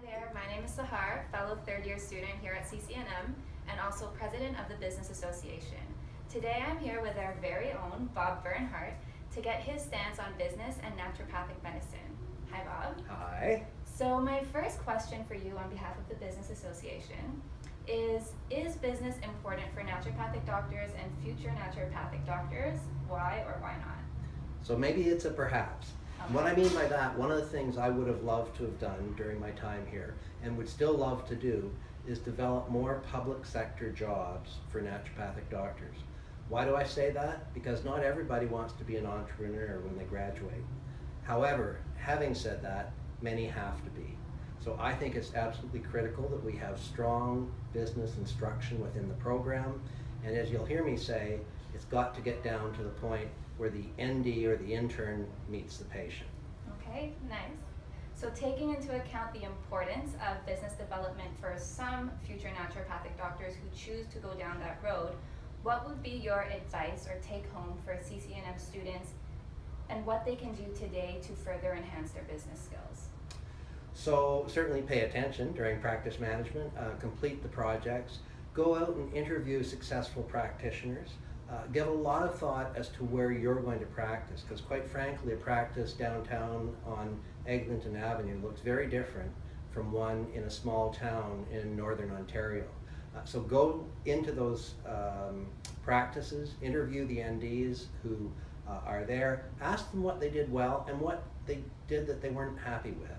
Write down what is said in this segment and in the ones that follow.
there, my name is Sahar, fellow third-year student here at CCNM and also president of the Business Association. Today I'm here with our very own Bob Bernhardt to get his stance on business and naturopathic medicine. Hi Bob. Hi. So my first question for you on behalf of the Business Association is business important for naturopathic doctors and future naturopathic doctors? Why or why not? So maybe it's a perhaps. Okay. What I mean by that, one of the things I would have loved to have done during my time here and would still love to do is develop more public sector jobs for naturopathic doctors. Why do I say that? Because not everybody wants to be an entrepreneur when they graduate. However, having said that, many have to be. So I think it's absolutely critical that we have strong business instruction within the program. And as you'll hear me say, it's got to get down to the point where the ND or the intern meets the patient. Okay, nice. So taking into account the importance of business development for some future naturopathic doctors who choose to go down that road, what would be your advice or take home for CCNM students and what they can do today to further enhance their business skills? So certainly pay attention during practice management, complete the projects, go out and interview successful practitioners, give a lot of thought as to where you're going to practice, because quite frankly a practice downtown on Eglinton Avenue looks very different from one in a small town in Northern Ontario. So go into those practices, interview the NDs who are there, ask them what they did well and what they did that they weren't happy with.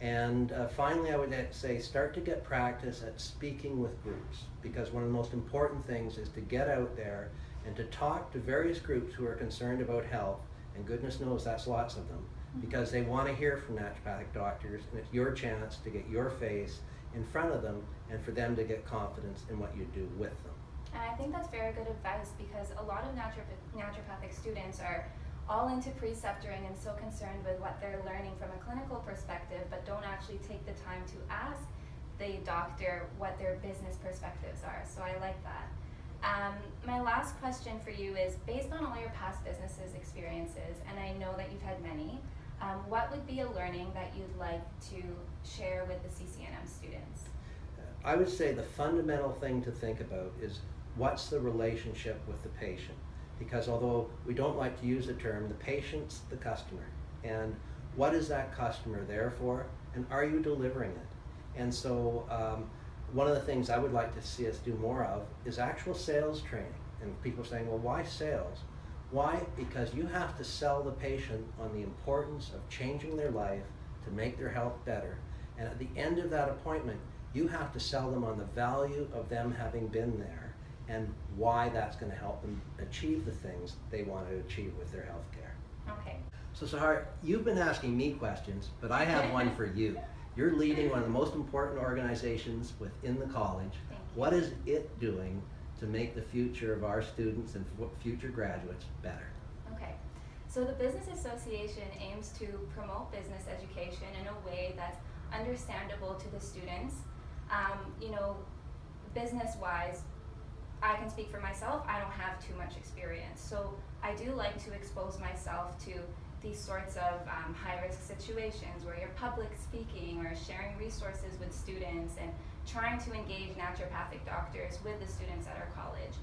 And finally, I would say start to get practice at speaking with groups, because one of the most important things is to get out there and to talk to various groups who are concerned about health, and goodness knows that's lots of them, because they want to hear from naturopathic doctors, and it's your chance to get your face in front of them and for them to get confidence in what you do with them. And I think that's very good advice, because a lot of naturopathic students are all into preceptoring and so concerned with what they're learning from a clinical perspective, but don't actually take the time to ask the doctor what their business perspectives are. So I like that. My last question for you is, based on all your past businesses experiences, and I know that you've had many, what would be a learning that you'd like to share with the CCNM students? I would say the fundamental thing to think about is what's the relationship with the patient? Because although we don't like to use the term, the patient's the customer. And what is that customer there for? And are you delivering it? And so one of the things I would like to see us do more of is actual sales training. And people are saying, well, why sales? Why? Because you have to sell the patient on the importance of changing their life to make their health better. And at the end of that appointment, you have to sell them on the value of them having been there and why that's going to help them achieve the things they want to achieve with their health care. Okay. So Sahar, you've been asking me questions, but I have one for you. You're leading one of the most important organizations within the college. Thank you. What is it doing to make the future of our students and future graduates better? Okay. So the Business Association aims to promote business education in a way that's understandable to the students. You know, business-wise, I can speak for myself, I don't have too much experience. So I do like to expose myself to these sorts of high-risk situations where you're public speaking or sharing resources with students and trying to engage naturopathic doctors with the students at our college.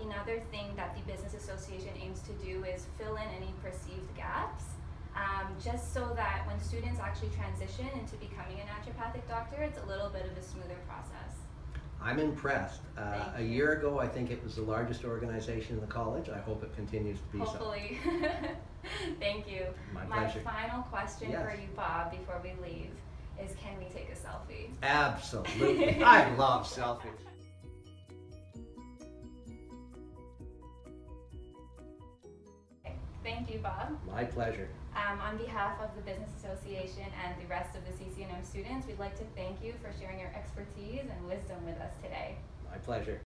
Another thing that the Business Association aims to do is fill in any perceived gaps, just so that when students actually transition into becoming a naturopathic doctor, it's a little bit of a smoother process. I'm impressed. A year ago, I think it was the largest organization in the college. I hope it continues to be Hopefully. so. Thank you. My pleasure. My final question Yes. for you, Bob, before we leave, is can we take a selfie? Absolutely. I love selfies. Okay. Thank you, Bob. My pleasure. On behalf of the Business Association and the rest of the CCNM students, we'd like to thank you for sharing your expertise and wisdom with us today. My pleasure.